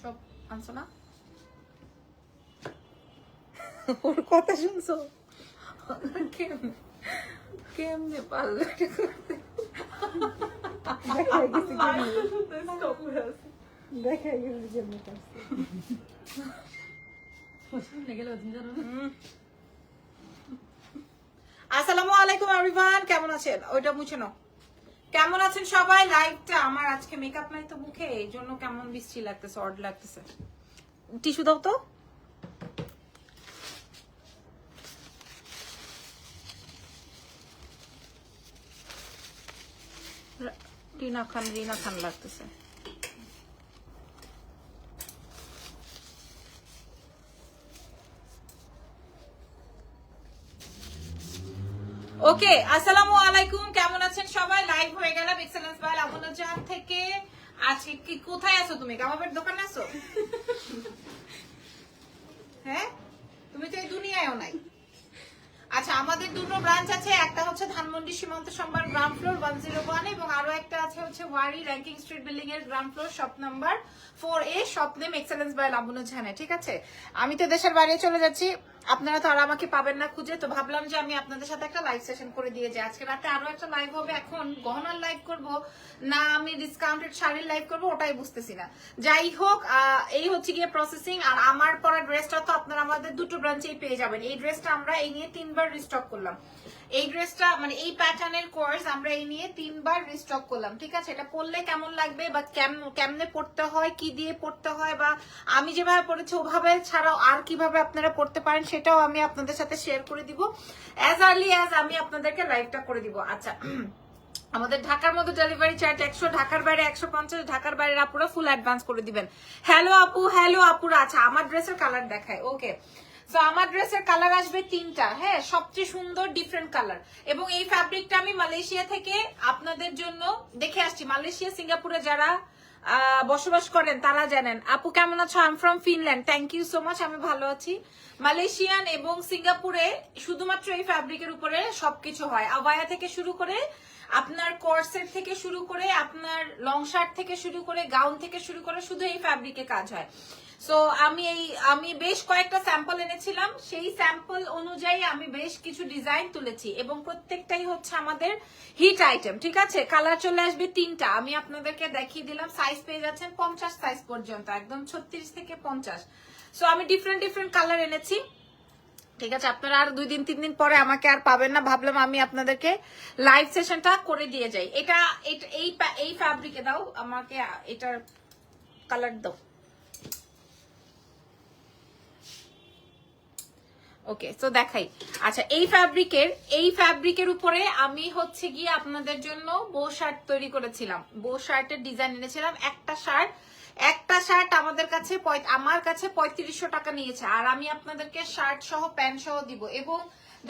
সব আনছো না? ওর কথা শুনছো? কেমনে পারলো এটা করতে? আসসালামু আলাইকুম এভরিওয়ান, কেমন আছেন? ওইটা মুছে নাও। কেমন আছেন সবাই? লাইভটা আমার আজকে মেকআপ নাই তো মুখে, এই জন্য কেমন বিশ্রী লাগতেছে, অড লাগতেছে। টিস্যু দাও তো। রিনা খান লাগতেছে। ওকে, আসসালামু আলাইকুম, কেমন আছেন সবাই? লাইভ হয়ে গেলাম এক্সেলেন্স বাই লাবণ্য জাহান থেকে। আজকে কি কোথায় আছো তুমি? কাবাবের দোকানে আছো? হ্যাঁ, তুমি তো এই দুনিয়ায়ও নাই। আচ্ছা, আমাদের দুটো ব্রাঞ্চ আছে, একটা হচ্ছে ধানমন্ডি সীমান্ত সম্ভার গ্রাউন্ড ফ্লোর 101 এবং আরো একটা আছে হচ্ছে ওয়ারি র্যাঙ্কিং স্ট্রিট বিল্ডিং এর ground floor shop number 4A, shop name excellence by Labanya জাহানে। ঠিক আছে, আমি তো দেশের বাইরে চলে যাচ্ছি, আপনারা তো আর আমাকে পাবেন না খুঁজে, তো ভাবলাম যে আমি আপনাদের সাথে একটা লাইভ সেশন করে দিয়ে যাই। আজকে রাতে আরো একটা লাইভ হবে, এখন গহনার লাইভ করব না আমি ডিসকাউন্টেড শাড়ির লাইভ করব ওটাই বুঝতেছি না। যাই হোক, এই হচ্ছে গিয়ে প্রসেসিং। আর আমার পরা ড্রেসটা তো আপনারা আমাদের দুটো ব্রাঞ্চেই পেয়ে যাবেন। এই ড্রেসটা আমরা এই নিয়ে 3বার রিস্টক করলাম। এই ড্রেসটা মানে এই প্যাটার্নের কোর্স আমরা এই নিয়ে 3বার রিস্টক করলাম। ঠিক আছে, এটা পরলে কেমন লাগবে বা কেমনে পড়তে হয়, কি দিয়ে পড়তে হয়, বা আমি যেভাবে পড়েছি ওভাবে ছাড়াও আর কিভাবে আপনারা পড়তে পারেন সেটাও আমি আপনাদের সাথে শেয়ার করে দিব অ্যাজ আর্লি অ্যাজ আমি আপনাদেরকে লাইভটা করে দিব। আচ্ছা, আমাদের ঢাকার মধ্যে ডেলিভারি চার্জ 100, ঢাকার বাইরে 150, ঢাকার বাইরে আপুরা ফুল অ্যাডভান্স করে দিবেন। হ্যালো আপু, হ্যালো আপুরা। আচ্ছা, আমার ড্রেসের কালার দেখায়। ওকে, সো আমার ড্রেসের কালার আসবে 3টা। হ্যাঁ, সবচেয়ে সুন্দর ডিফারেন্ট কালার। এবং এই ফ্যাব্রিকটা আমি মালয়েশিয়া থেকে আপনাদের জন্য দেখে আসছি। মালয়েশিয়া সিঙ্গাপুরে যারা বসবাস করেন তারা জানেন। আপু কেমন আছো? I am from Finland. Thank you so much, আমি ভালো আছি। মালয়েশিয়ান এবং সিঙ্গাপুরে শুধুমাত্র এই ফ্যাব্রিকের উপরে সবকিছু হয়, আবায়া থেকে শুরু করে আপনার কোর্সেট থেকে শুরু করে আপনার লং শার্ট থেকে শুরু করে গাউন থেকে শুরু করে শুধু এই ফ্যাব্রিকে কাজ হয়। সো আমি বেশ কয়েকটা স্যাম্পল এনেছিলাম, সেই স্যাম্পল অনুযায়ী আমি বেশ কিছু ডিজাইন তুলেছি এবং প্রত্যেকটাই হচ্ছে আমাদের হিট আইটেম। ঠিক আছে, কালার চলে আসবে 3টা, আমি আপনাদেরকে দেখিয়ে দিলাম। সাইজ পেয়ে যাচ্ছেন 50 সাইজ পর্যন্ত, একদম 36 থেকে 50। সো আমি ডিফারেন্ট কালার এনেছি। ঠিক আছে, আপনারা আর 2 দিন 3 দিন পরে আমাকে আর পাবেন না, ভাবলাম আমি আপনাদেরকে লাইভ সেশনটা করে দিয়ে যাই। এটা এই ফ্যাব্রিকে দাও আমাকে, এটার কালার দাও। ওকে, তো দেখাই। আচ্ছা, এই ফ্যাব্রিকের উপরে আমি হচ্ছে গিয়ে আপনাদের জন্য বো শার্ট তৈরি করেছিলাম, বো শার্টের ডিজাইন এনেছিলাম। একটা শার্ট আমার কাছে 3500 টাকা নিয়েছে, আর আমি আপনাদেরকে শার্ট সহ প্যান্ট সহ দিব। এবং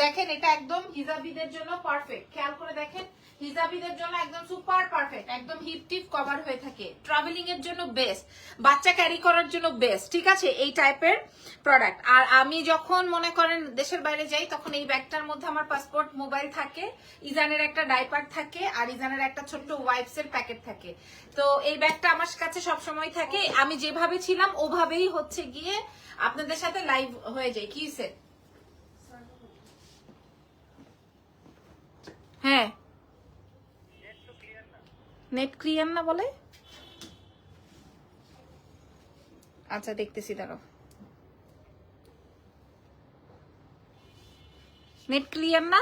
দেখেন, এটা একদম হিজাবিদের জন্য পারফেক্ট। খেয়াল করে দেখেন, হিজাবিদের জন্য একদম সুপার পারফেক্ট, একদম হিপ টিপ কভার হয়ে থাকে, ট্রাভেলিং এর জন্য বেস্ট, বাচ্চা ক্যারি করার জন্য বেস্ট। ঠিক আছে, এই টাইপের প্রোডাক্ট। আর আমি যখন মনে করেন দেশের বাইরে যাই, তখন এই ব্যাগটার মধ্যে আমার পাসপোর্ট, মোবাইল থাকে, ইজানের একটা ডাইপার থাকে, আর ইজানের একটা ছোট্ট ওয়াইপস এর প্যাকেট থাকে। তো এই ব্যাগটা আমার কাছে সবসময় থাকে। আমি যেভাবে ছিলাম ওভাবেই হচ্ছে গিয়ে আপনাদের সাথে লাইভ হয়ে যায়। কি সে? হ্যাঁ, নেট ক্লিয়ার না বলে। আচ্ছা, দেখতেছি, দাঁড়াও। নেট ক্লিয়ার না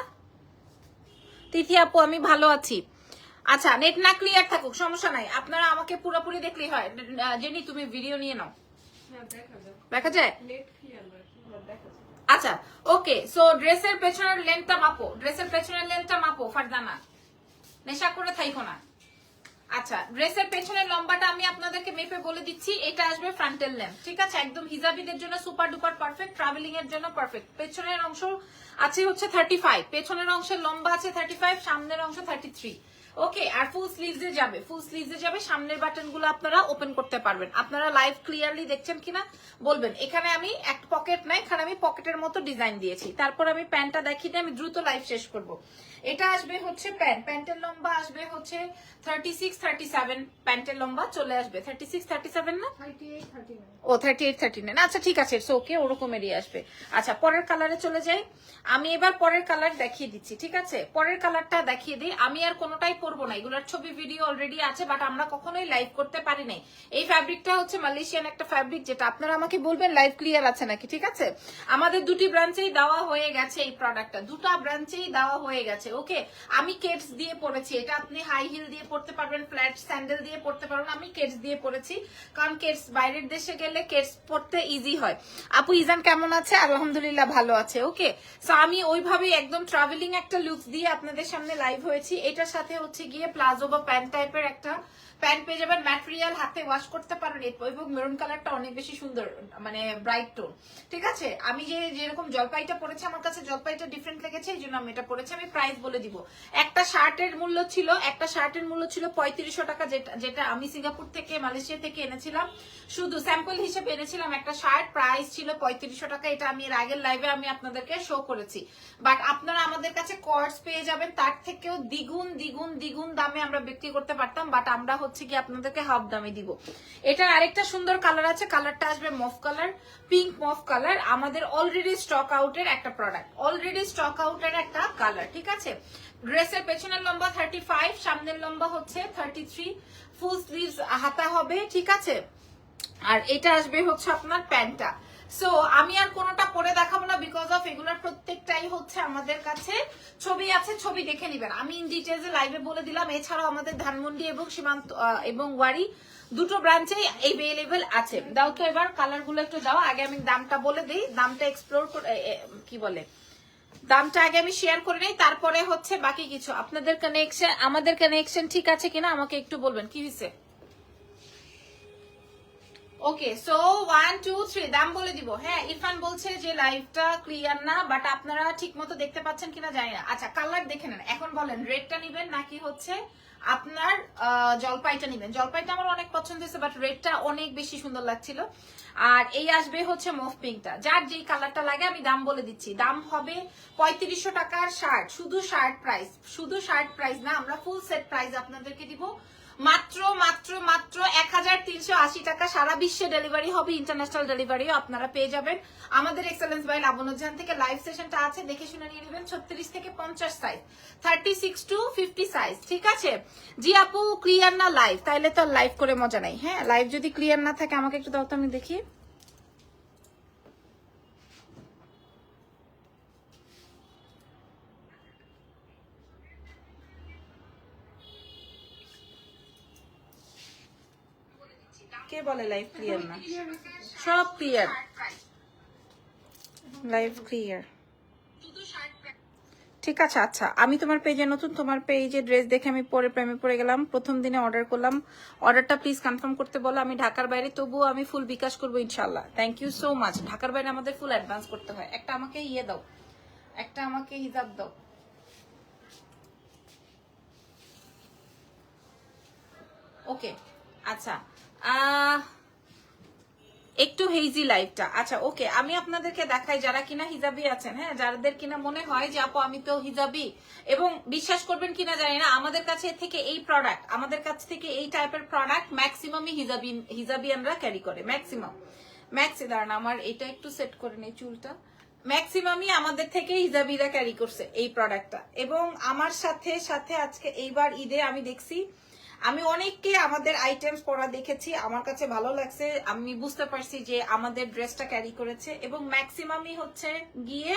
তিথি আপু? আমি ভালো আছি। আচ্ছা, নেট না ক্লিয়ার থাকুক, সমস্যা নাই, আপনারা আমাকে পুরোপুরি দেখলেই হয়। জেনি, তুমি ভিডিও নিয়ে নাও, দেখা যায়। আচ্ছা, ওকে। সো ড্রেসের পেছনের লেন্থটা মাপো ফারদানা, নেশা করে থাইকো না। আচ্ছা, ড্রেসের পেছনের লম্বাটা আমি আপনাদেরকে মেপে বলে দিচ্ছি। এটা আসবে ফ্রন্টের লেন্থ। ঠিক আছে, একদম হিজাবিদের জন্য সুপার ডুপার পারফেক্ট, ট্রাভেলিং এর জন্য পারফেক্ট। পেছনের অংশ আছে হচ্ছে 35, পেছনের অংশের লম্বা আছে 35, সামনের অংশ 33। ওকে, আর ফুল স্লিভসে যাবে। সামনের বাটন গুলো আপনারা ওপেন করতে পারবেন। আপনারা লাইভ ক্লিয়ারলি দেখছেন কিনা বলবেন। এখানে আমি এক পকেট নাই, এখানে আমি পকেটের মতো ডিজাইন দিয়েছি। তারপর আমি প্যান্টটা দেখিয়ে দিয়ে আমি দ্রুত লাইভ শেষ করব। এটা আসবে হচ্ছে প্যান্টের লম্বা আসবে হচ্ছে 36-37, প্যান্টের লম্বা চলে আসবে 36-37 না, 38-39। ও 38-39, আচ্ছা ঠিক আছে, ইটস ওকে, ওরকমেরই আসবে। আচ্ছা পরের কালারে চলে যাই। আমি এবার পরের কালার দেখিয়ে দিচ্ছি, ঠিক আছে? পরের কালারটা দেখিয়ে দিই। আমি আর কোনোটাই পরবো না, এগুলোর ছবি ভিডিও অলরেডি আছে, বাট আমরা কখনোই লাইভ করতে পারি নাই। এই ফ্যাব্রিকটা হচ্ছে মালয়েশিয়ান একটা ফ্যাব্রিক, যেটা আপনারা আমাকে বলবেন লাইভ ক্লিয়ার আছে নাকি, ঠিক আছে? আমাদের দুটি ব্রাঞ্চেই দেওয়া হয়ে গেছে এই প্রোডাক্টটা, দুটো ব্রাঞ্চেই দেওয়া হয়ে গেছে। ওকে, আমি কেডস দিয়ে পরেছি, এটা আপনি হাই হিল দিয়ে পড়তে পারবেন, ফ্ল্যাট স্যান্ডেল দিয়ে পড়তে পারবেন। আমি কেডস দিয়ে পরেছি, কারণ কেডস বাইরের দেশে গেলে কেডস পড়তে ইজি হয়। আপু ইজান কেমন আছে? আলহামদুলিল্লাহ ভালো আছে। ওকে, সো আমি ওইভাবেই একদম ট্রাভেলিং একটা লুকস দিয়ে আপনাদের সামনে লাইভ হয়েছি। এটার সাথে হচ্ছে গিয়ে প্লাজো বা প্যান্ট টাইপের একটা প্যান্ট পেয়ে যাবেন, ম্যাটেরিয়াল, হাতে ওয়াশ করতে পারেন। এবং মেরুন কালারটা অনেক বেশি সুন্দর, মানে ব্রাইট টোন, ঠিক আছে? আমি যেরকম জলপাইটা পরেছি, আমার কাছে জলপাইটা ডিফারেন্ট লেগেছে, এই জন্য আমি এটা পরেছি। আমি প্রাইস বলে দিব। একটা শার্টের মূল্য ছিল 3500 টাকা, যেটা আমি সিঙ্গাপুর থেকে, মালয়েশিয়া থেকে এনেছিলাম, শুধু স্যাম্পল হিসেবে এনেছিলাম। একটা শার্ট প্রাইস ছিল 3500 টাকা। এটা আমি এর আগের লাইভে আমি আপনাদেরকে শো করেছি। বাট আপনারা আমাদের কাছে কর্ডস পেয়ে যাবেন তার থেকেও দ্বিগুণ দ্বিগুণ দ্বিগুণ দামে আমরা বিক্রি করতে পারতাম, বাট আমরা হচ্ছে কি আপনাদেরকে হাফ দামে দিব। এটা আরেকটা সুন্দর কালার আছে, কালারটা আসবে মফ কালার, পিঙ্ক মফ কালার। আমাদের অলরেডি স্টক আউটের একটা প্রোডাক্ট, অলরেডি স্টক আউটের একটা কালার, ঠিক আছে? ড্রেসের পেছনের লম্বা 35, সামনের লম্বা হচ্ছে 33, ফুল স্লিভস হাতা হবে, ঠিক আছে? আর এটা আসবে হচ্ছে আপনার প্যান্টটা। সো আমি আর কোনোটা পরে দেখাবো না, বিকজ অফ এগুলোর প্রত্যেকটাই হচ্ছে আমাদের কাছে ছবি আছে, ছবি দেখে নিবেন। আমি ইন ডিটেলসে লাইভে বলে দিলাম। এছাড়াও আমাদের ধানমন্ডি এবং সীমান্ত এবং ওয়ারি দুটো ব্রাঞ্চেই অ্যাভেলেবল আছে। দাও তো এবার কালারগুলো একটু দাও। আগে আমি দামটা বলে দিই, দামটা এক্সপ্লোর কি বলে, দামটা আগে আমি শেয়ার করে নেই, তারপরে হচ্ছে বাকি কিছু। আপনাদের কানেকশন, আমাদের কানেকশন ঠিক আছে কিনা আমাকে একটু বলবেন। কি হয়েছে? ওকে, সো 1 2 3 দাম বলে দিব। হ্যাঁ, ইরফান বলছে যে লাইভটা ক্লিয়ার না, বাট আপনারা ঠিক মতো দেখতে পাচ্ছেন কিনা জানি না। আচ্ছা কালার দেখে নেন। এখন বলেন রেডটা নিবেন নাকি হচ্ছে আপনার জলপাইটা নিবেন? জলপাইটা আমার অনেক পছন্দ হয়েছে, বাট রেডটা অনেক বেশি সুন্দর লাগছিল। আর এই আসবে হচ্ছে মফ পিঙ্কটা। যার যেই কালারটা লাগে আমি দাম বলে দিচ্ছি। দাম হবে 3500 টাকার শার্ট, শুধু শার্ট প্রাইস, শুধু শার্ট প্রাইস না, আমরা ফুল সেট প্রাইস আপনাদেরকে দিব মাত্র মাত্র মাত্র 1380 টাকা। সারা বিশ্বে ডেলিভারি হবে, ইন্টারন্যাশনাল ডেলিভারিও আপনারা পেয়ে যাবেন আমাদের এক্সেলেন্স বাই লাবণ্যজান থেকে। লাইভ সেশনটা আছে, দেখে শুনে নিয়ে নেবেন। 36 থেকে 50 সাইজ, 36 to 50 সাইজ, ঠিক আছে? জি আপু ক্লিয়ার না লাইভ? তাইলে তো লাইভ করে মজা নাই। হ্যাঁ, লাইভ যদি ক্লিয়ার না থাকে আমাকে একটু দাও তো, আমি দেখি। কে বলে লাইভ ক্লিয়ার না? সব ক্লিয়ার, লাইভ ক্লিয়ার, ঠিক আছে। আচ্ছা আমি তোমার পেজে নতুন, তোমার পেজে ড্রেস দেখে আমি পরে প্রেমে পড়ে গেলাম। প্রথম দিনে অর্ডার করলাম, অর্ডারটা প্লিজ কনফার্ম করতে বলো। আমি ঢাকার বাইরে, তবুও আমি ফুল বিকাশ করবো ইনশাল্লাহ। Thank you so much. ঢাকার বাইরে আমাদের ফুল অ্যাডভান্স করতে হয়। একটা আমাকে ইয়ে দাও, একটা আমাকে হিজাব দাও। ওকে আচ্ছা, একটু হেজি লাইফটা। আচ্ছা ওকে, আমি আপনাদেরকে দেখাই যারা কিনা হিজাবি আছেন, হ্যাঁ, যাদের কিনা মনে হয় যে আপু আমি তো হিজাবি, এবং বিশ্বাস করবেন কিনা জানি না, আমাদের কাছে থেকে এই প্রোডাক্ট, আমাদের কাছ থেকে এই টাইপের প্রোডাক্ট ম্যাক্সিমামই হিজাবিয়ানরা ক্যারি করে। দাঁড়ান আমার এটা একটু সেট করে নেই চুলটা। ম্যাক্সিমামই আমাদের থেকে হিজাবিরা ক্যারি করছে এই প্রোডাক্টটা। এবং আমার সাথে সাথে আজকে এইবার ঈদে আমি দেখছি, আমি অনেককে আমাদের আইটেমস পরা দেখেছি, আমার কাছে ভালো লাগছে। আমি বুঝতে পারছি যে আমাদের ড্রেসটা ক্যারি করেছে, এবং ম্যাক্সিমামই হচ্ছে গিয়ে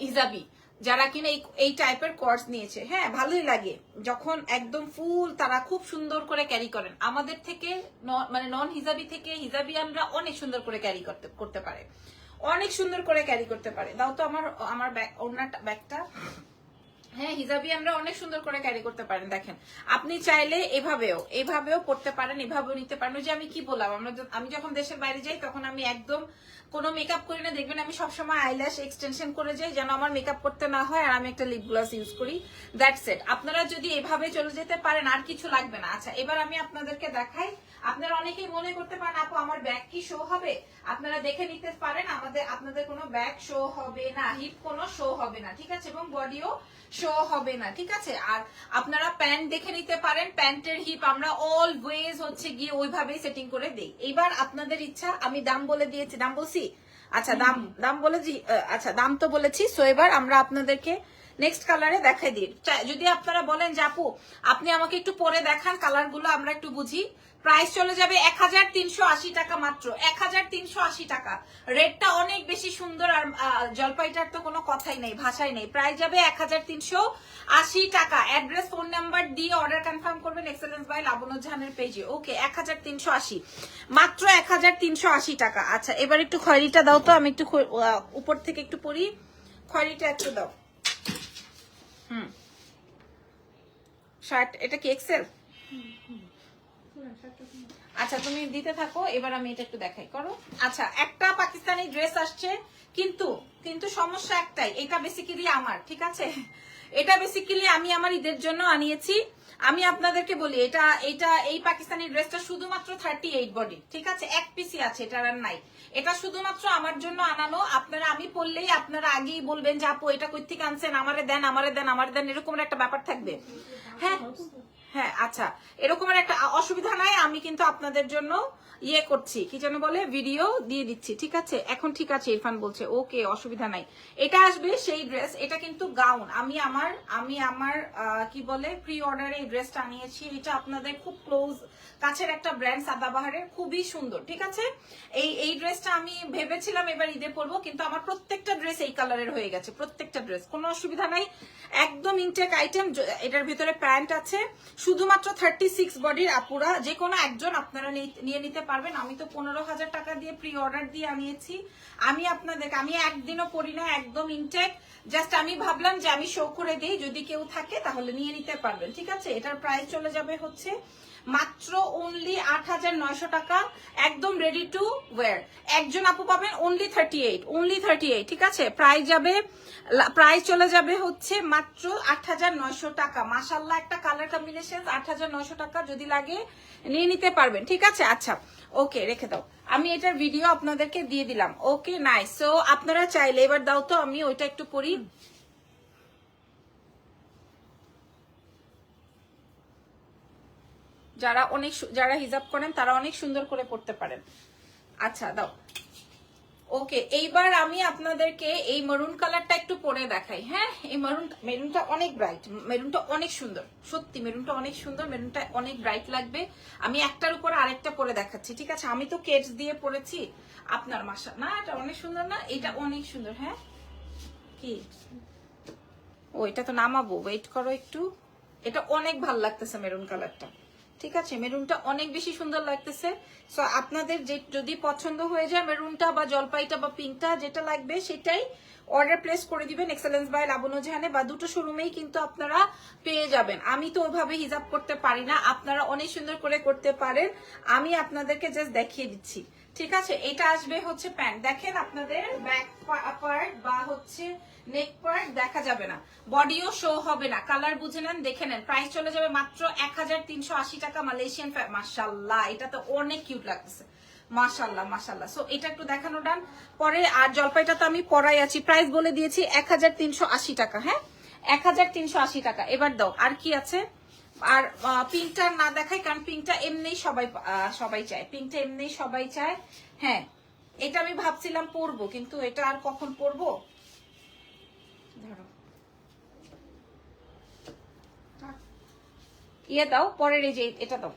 হিজাবি যারা কিনা এই টাইপের কোর্স নিয়েছে। হ্যাঁ, ভালোই লাগে যখন একদম ফুল তারা খুব সুন্দর করে ক্যারি করেন। আমাদের থেকে মানে নন হিজাবি থেকে হিজাবিয়ানরা অনেক সুন্দর করে ক্যারি করতে পারে, অনেক সুন্দর করে ক্যারি করতে পারে। দাও তো আমার ব্যাগটা। হ্যাঁ, হিজাবি আমরা অনেক সুন্দর করে ক্যারি করতে পারেন। দেখেন আপনি চাইলে এভাবেও পড়তে পারেন, এভাবেও নিতে পারেন। যে আমি কি বললাম, আমি যখন দেশের বাইরে যাই তখন আমি একদম কোনো মেকআপ করি না। দেখবেন আমি সবসময় আইল্যাশ এক্সটেনশন করে যাই, যেন আমার মেকআপ করতে না হয়, আর আমি একটা লিপ গ্লস ইউজ করি। That's it. আপনারা যদি এভাবে চলে যেতে পারেন আর কিছু লাগবে না। আচ্ছা এবার আমি আপনাদেরকে দেখাই আপনারা অনেকেই মনে করতে পারেন আপু আমার ব্যাক কি শো হবে, আপনারা দেখে নিতে পারেন আপনাদের কোনো ব্যাক শো হবে না, হিপ কোনো শো হবে না, ঠিক আছে, এবং বডিও শো হবে না, ঠিক আছে। আর আপনারা প্যান্ট দেখে নিতে পারেন, প্যান্টের হিপ আমরা অলওয়েজ হচ্ছে গিয়ে ওইভাবেই সেটিং করে দেই। এবার আপনাদের ইচ্ছা, আমি দাম বলে দিয়েছি, দাম বলছি, আচ্ছা দাম বলেছি, আচ্ছা দাম তো বলেছি। সো এবার আমরা আপনাদেরকে নেক্সট কালারে দেখাই দিই। যদি আপনারা বলেন যে আপু আপনি আমাকে একটু পরে দেখান কালার গুলো আমরা একটু বুঝি, প্রাইস চলে যাবে 1380 টাকা, মাত্র 1380 টাকা। রেটটা অনেক বেশি সুন্দর, আর জলপাইটার তো কোনো কথাই নেই, ভাষাই নেই। প্রাইস যাবে 1380 টাকা। অ্যাড্রেস ফোন নাম্বার দিয়ে অর্ডার কনফার্ম করবেন এক্সেলেন্স বাই লাবণ্য জাহানের পেজে। ওকে, 1380, মাত্র 1380 টাকা। আচ্ছা এবার একটু খয়েরিটা দাও তো, আমি একটু উপর থেকে একটু পরি, খয়েরিটা একটু দাও। শার্ট এটা কি এক্সেল? আচ্ছা তুমি দিতে থাকো, এবার আমি এটা একটু দেখাই করো। আচ্ছা একটা পাকিস্তানি ড্রেস আসছে, কিন্তু সমস্যা একটাই, এটা বেসিক্যালি আমার, ঠিক আছে, এটা বেসিক্যালি আমি আমার ঈদের জন্য আনিয়েছি। আমি আপনাদেরকে বলি এটা এই পাকিস্তানি ড্রেসটা শুধুমাত্র 38 বডি, ঠিক আছে, এক পিসি আছে, এটা আর নাই। এটা শুধুমাত্র আমার জন্য আনানো। আপনারা আমি পরলেই আপনারা আগেই বলবেন যে আপু এটা কই থেকে আনছেন, আমারে দেন, এরকম একটা ব্যাপার থাকবে। হ্যাঁ হ্যাঁ, আচ্ছা এরকমের একটা অসুবিধা নাই, আমি কিন্তু আপনাদের জন্য ইয়ে করছি, কি যেন বলে, ভিডিও দিয়ে দিচ্ছি, ঠিক আছে। এখন ঠিক আছে, ইরফান বলছে ওকে, অসুবিধা নাই। এটা আসবে সেই ড্রেস, এটা কিন্তু গাউন। আমি আমার কি বলে প্রি অর্ডারে এই ড্রেসটা আনিয়েছি। এটা আপনাদের খুব ক্লোজ কাছের একটা ব্র্যান্ড সাদাবাহারের, খুবই সুন্দর, ঠিক আছে। এই ড্রেসটা আমি ভেবেছিলাম এবার ঈদে পরবো, কিন্তু আমার প্রত্যেকটা ড্রেস এই কালারের হয়ে গেছে, প্রত্যেকটা ড্রেস, কোনো অসুবিধা নাই, একদম ইনটেক আইটেম। এটার ভিতরে প্যান্ট আছে, শুধুমাত্র 36 বডির আপুরা যে কোনো একজন আপনারা নিয়ে নিতে পারবেন। আমি তো 15,000 টাকা দিয়ে প্রি অর্ডার দিয়ে আনিয়েছি। আমি একদিনও পরি না, একদম ইনটেক। জাস্ট আমি ভাবলাম যে আমি শো করে দিই, যদি কেউ থাকে তাহলে নিয়ে নিতে পারবেন, ঠিক আছে। এটার প্রাইস চলে যাবে হচ্ছে মাত্র অনলি 8,900 টাকা, একদম রেডি টু ওয়্যার। একজন আপু পাবেন অনলি 38, ঠিক আছে। প্রাইস চলে যাবে হচ্ছে মাত্র 8,900 টাকা। মাশাআল্লাহ একটা কালার কম্বিনেশন, 8,900 টাকা, যদি লাগে নিয়ে নিতে পারবেন, ঠিক আছে। আচ্ছা ওকে, রেখে দাও, আমি এটার ভিডিও আপনাদেরকে দিয়ে দিলাম। Okay nice. সো আপনারা চাইলে এবার দাও তো, আমি ওইটা একটু পরি। যারা হিজাব করেন তারা অনেক সুন্দর করে পড়তে পারেন। আচ্ছা দাও। ওকে, এইবার আমি আপনাদেরকে এই মেরুন কালারটা একটু পরে দেখাই। হ্যাঁ, এই মেরুনটা অনেক ব্রাইট, মেরুনটা অনেক সুন্দর, সত্যি মেরুনটা অনেক সুন্দর, মেরুনটা অনেক ব্রাইট লাগবে। আমি একটার উপর আরেকটা পরে দেখাচ্ছি, ঠিক আছে। আমি তো কেটস দিয়ে পরেছি, আপনার মাসা না, এটা অনেক সুন্দর না, এটা অনেক সুন্দর। হ্যাঁ কি, ও এটা তো নামাবো, ওয়েট করো একটু। এটা অনেক ভালো লাগতেছে মেরুন কালারটা, ঠিক আছে, মেরুনটা অনেক বেশি সুন্দর লাগতেছে। সো আপনাদের যদি পছন্দ হয়ে যায় মেরুনটা বা জলপাইটা বা পিঙ্কটা, যেটা লাগবে সেটাই অর্ডার প্লেস করে দিবেন এক্সেলেন্স বাই লাবণ্য জাহানে, বা দুটো শোরুমেই কিন্তু আপনারা পেয়ে যাবেন। আমি তো ওইভাবে হিজাব করতে পারি না, আপনারা অনেক সুন্দর করে করতে পারেন, আমি আপনাদেরকে জাস্ট দেখিয়ে দিচ্ছি, ঠিক আছে। এটা আসবে হচ্ছে প্যান্ট, দেখেন আপনাদের ব্যাক পার্ট বা হচ্ছে নেক পার্ট দেখা যাবে না, বডিও শো হবে না, কালার বুঝে নেন, দেখে নেন। প্রাইস চলে যাবে মাত্র 1380 টাকা, মালয়েশিয়ান। মাশাআল্লাহ এটা তো অনেক কিউট লাগতেছে, মাশাআল্লাহ মাশাআল্লাহ। সো এটা একটু দেখানো ডান পরে। আর জলপাইটা তো আমি পরাই আছি, প্রাইস বলে দিয়েছি 1380 টাকা। হ্যাঁ 1380 টাকা। এবার দাও আর কি আছে। আর পিঙ্কটা না দেখাই, কারণ পিঙ্কটা এমনি সবাই চায়, পিঙ্কটা এমনি সবাই চায়। হ্যাঁ এটা আমি ভাবছিলাম পরবো, কিন্তু এটা আর কখন পরবো, ধরো ইয়ে দাও পরের, এই যে এটা দাও,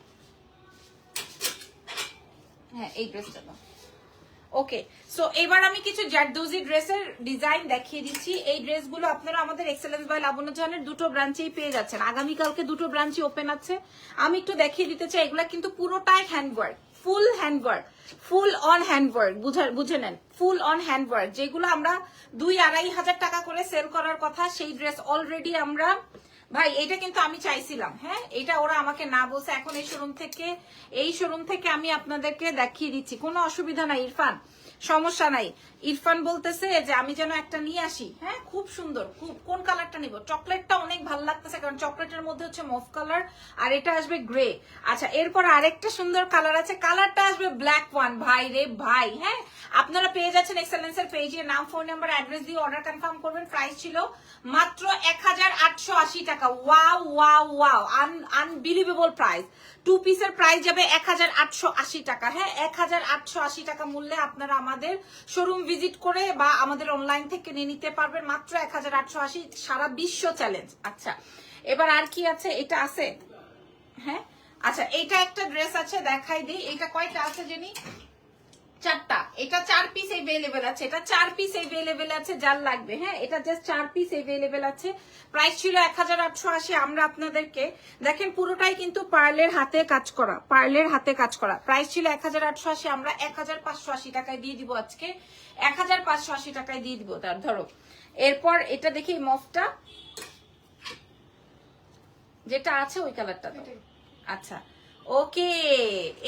হ্যাঁ এই ড্রেসটা দাও। ওকে, সো এবার আমি কিছু জারদৌজি ড্রেসের ডিজাইন দেখিয়ে দিচ্ছি। এই ড্রেসগুলো আপনারা আমাদের এক্সেলেন্স বাই লাবণ্য জাহানের দুটো ব্রাঞ্চেই পেয়ে যাচ্ছেন। আগামীকালকে দুটো ব্রাঞ্চই ওপেন আছে। আমি একটু দেখিয়ে দিতে চাই, এগুলা কিন্তু পুরোটাই handwork, full handwork, full on handwork, বুঝে নেন, ফুল অন হ্যান্ডওয়ার্ক। যেগুলো আমরা 2-2.5 হাজার টাকা করে সেল করার কথা, সেই ড্রেস অলরেডি আমরা, ভাই এটা কিন্তু আমি চাইছিলাম, হ্যাঁ এটা ওরা আমাকে না বলছে, এখন এই শোরুম থেকে আমি আপনাদেরকে দেখিয়ে দিচ্ছি, কোনো অসুবিধা নাই ইরফান। সমস্যা নাই। ইরফান বলতেছে যে আমি যেন একটা নিয়ে আসি। হ্যাঁ, খুব সুন্দর। খুব কোন কালারটা নিব? চকলেটটা অনেক ভালো লাগতেছে, কারণ চকলেটের মধ্যে হচ্ছে মফ কালার, আর এটা আসবে গ্রে। আচ্ছা, এরপর আরেকটা সুন্দর কালার আছে, কালারটা আসবে ব্ল্যাক ওয়ান। ভাই রে ভাই, হ্যাঁ আপনারা পেয়ে যাচ্ছেন এক্সেলেন্সের পেজে। নাম, ফোন নাম্বার, অ্যাড্রেস দিয়ে অর্ডার কনফার্ম করবেন। প্রাইস ছিল মাত্র 1880 টাকা। Wow wow wow, unbelievable price. 2 পিসের প্রাইস যাবে 1880 টাকা। হ্যাঁ, 1880 টাকা মূল্যে আপনারা আমাদের শোরুম ভিজিট করে বা আমাদের অনলাইন থেকে নিয়ে নিতে পারবেন মাত্র 1880, সারা বিশ্ব চ্যালেঞ্জ। আচ্ছা, এবার আর কি আছে? এটা আছে, হ্যাঁ আচ্ছা, এইটা একটা ড্রেস আছে, দেখাই দিই। এটা কয়টা আছে জানি? 4টা। এটা 4 পিস अवेलेबल আছে, এটা 4 পিস अवेलेबल আছে, যার লাগবে। হ্যাঁ, এটা জাস্ট 4 পিস अवेलेबल আছে। প্রাইস ছিল 1880। আমরা আপনাদেরকে দেখেন পুরোটাই কিন্তু পার্লের হাতে কাজ করা, পার্লের হাতে কাজ করা। প্রাইস ছিল 1880, আমরা 1580 টাকায় দিয়ে দিব আজকে। 1580 টাকায় দিয়ে দিব। তার ধরো এরপর এটা দেখি, মফটা যেটা আছে ওই কালারটা তো। আচ্ছা ওকে,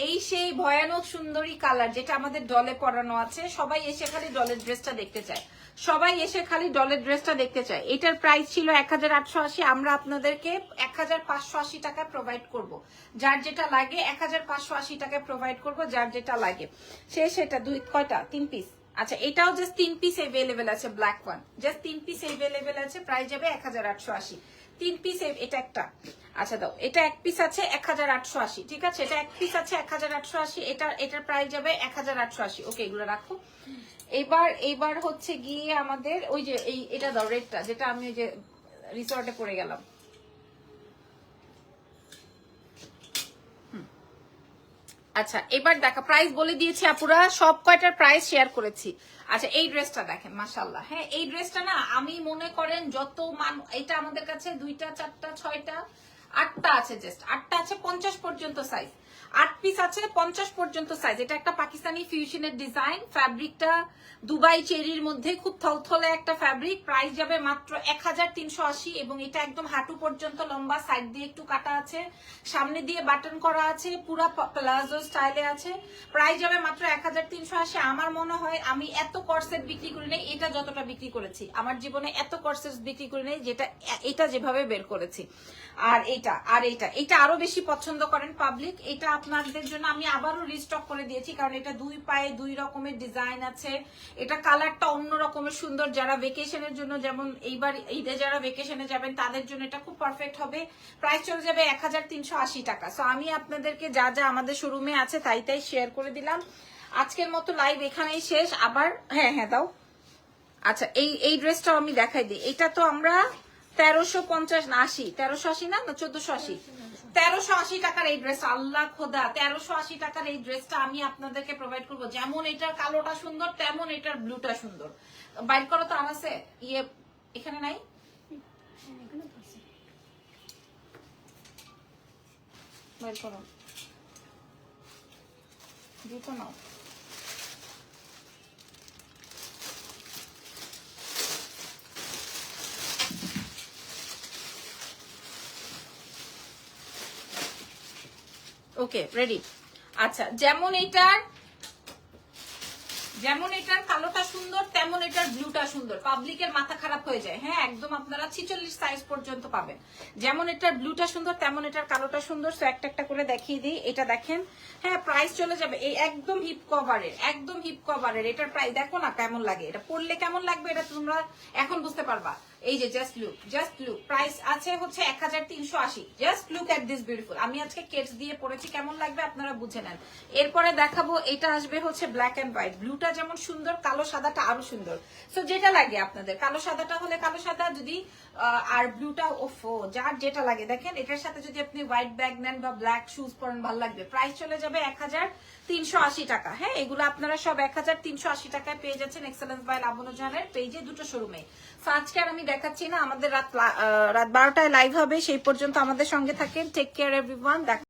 এই সেই ভয়ানক সুন্দরী কালার যেটা আমাদের ডলে পরানো আছে। সবাই এসে খালি ডলের ড্রেসটা দেখতে চায়, সবাই এসে খালি ডলের ড্রেসটা দেখতে চায়। এটার প্রাইস ছিল 1880, আমরা আপনাদেরকে 1580 টাকায় প্রোভাইড করব। যার যেটা লাগে 1580 টাকায় প্রোভাইড করব, যার যেটা লাগে। সেটা কয়টা? 3 পিস। আচ্ছা, এটাও জাস্ট 3 পিস अवेलेबल আছে, black one just 3 piece available আছে। প্রাইস যাবে 1880। 3 পিস, এটা একটা। আচ্ছা দাও, এটা 1 পিস আছে 1880। ঠিক আছে, এটা 1 পিস আছে 1880। এটার প্রাইস যাবে 1880। ওকে, এগুলো রাখো। এইবার হচ্ছে গিয়ে আমাদের ওই যে এটা দাও, রেডটা, যেটা আমি ওই যে রিসর্টে পরে গেলাম। আচ্ছা, এবার দেখা, প্রাইস বলে দিয়েছি আপুরা, সব কয়টার প্রাইস শেয়ার করেছি। আচ্ছা, এই ড্রেসটা দেখেন, মাশাআল্লাহ। হ্যাঁ, এই ড্রেসটা না, আমি মনে করেন যত এটা আমাদের কাছে 2টা 4টা 6টা 8টা আছে, জাস্ট 8টা আছে, 50 পর্যন্ত সাইজ। 8 পিস আছে, 50 পর্যন্ত সাইজ। এটা একটা পাকিস্তানি ফিউশনের ডিজাইন, ফ্যাব্রিকটা দুবাই চেরির মধ্যে খুব থলথলে একটা ফ্যাব্রিক। প্রাইস যাবে মাত্র 1380, এবং এটা একদম হাঁটু পর্যন্ত লম্বা, সাইড দিয়ে একটু কাটা আছে, সামনে দিয়ে বাটন করা আছে, পুরো প্লাজো স্টাইলে আছে। প্রাইস যাবে মাত্র 1380। আমার মনে হয় আমি এত কর্সেট বিক্রি করি নাই এটা যতটা বিক্রি করেছি আমার জীবনে, এত কর্সেট বিক্রি করি নাই যেটা এটা যেভাবে বের করেছি। আর এটা আরো বেশি পছন্দ করেন পাবলিক। এটা আপনাদের জন্য আমি আবারও রিস্টক করে দিয়েছি, কারণ এটা 2 পায়ে 2 রকমের ডিজাইন আছে। এটা কালারটা অন্য রকমের সুন্দর। যারা ভেকেশনের জন্য, যেমন এইবার ঈদে যারা ভেকেশনে যাবেন তাদের জন্য এটা খুব পারফেক্ট হবে। প্রাইস চলে যাবে 1380 টাকা। সো আমি আপনাদেরকে যা যা আমাদের শোরুমে আছে তাই শেয়ার করে দিলাম। আজকের মতো লাইভ এখানেই শেষ। আবার হ্যাঁ দাও। আচ্ছা, এই ড্রেসটাও আমি দেখাই দিই। এটা তো আমরা 1350 না 80, 1380 না 1480, 1380 টাকার এই ড্রেস। আল্লাহ খোদা, 1380 টাকার এই ড্রেসটা আমি আপনাদেরকে প্রোভাইড করবো। যেমন এটার কালোটা সুন্দর, তেমন এটার ব্লুটা সুন্দর। বাইর করো তো, আনাছে ইয়ে এখানে নাই, বাইর করো, জুতো নাও। ওকে, রেডি। আচ্ছা, যেমন এটার কালোটা সুন্দর, তেমন এটার ব্লুটা সুন্দর। পাবলিকের মাথা খারাপ হয়ে যায়। হ্যাঁ, একদম আপনারা 46 সাইজ পর্যন্ত পাবেন। যেমন এটার ব্লুটা সুন্দর, তেমন এটার কালোটা সুন্দর। সো একটা একটা করে দেখিয়ে দিই। এটা দেখেন, হ্যাঁ প্রাইস চলে যাবে এই একদম হিপ কভারের। এটার প্রাইস দেখো না কেমন লাগে, এটা পরলে কেমন লাগবে এটা তোমরা এখন বুঝতে পারবা। এই যে জাস্ট লুক, প্রাইস আছে হচ্ছে 1380। Just look at this beautiful. আমি আজকে কেটস দিয়ে পরেছি, কেমন লাগবে আপনারা বুঝে নেন। এরপরে দেখাবো, এটা আসবে হচ্ছে ব্ল্যাক এন্ড হোয়াইট। ব্লুটা যেমন সুন্দর, কালো সাদাটা আরো সুন্দর। সো যেটা লাগে আপনাদের, কালো সাদাটা হলে কালো সাদা, যদি আর ব্লুটা ওফো যার যেটা লাগে। দেখেন, এটার সাথে যদি আপনি হোয়াইট ব্যাগ নেন বা ব্ল্যাক শুজ পরেন ভালো লাগবে। প্রাইস চলে যাবে 1380 টাকা। হ্যাঁ, এগুলো আপনারা সব 1380 টাকায় পেয়ে যাচ্ছেন এক্সেলেন্স বাই লাবণ্য জাহানের পেজে, দুটো শোরুমে। আজকে আর আমি দেখাচ্ছি না, আমাদের রাত 12টায় লাইভ হবে। সেই পর্যন্ত আমাদের সঙ্গে থাকেন। Take care everyone.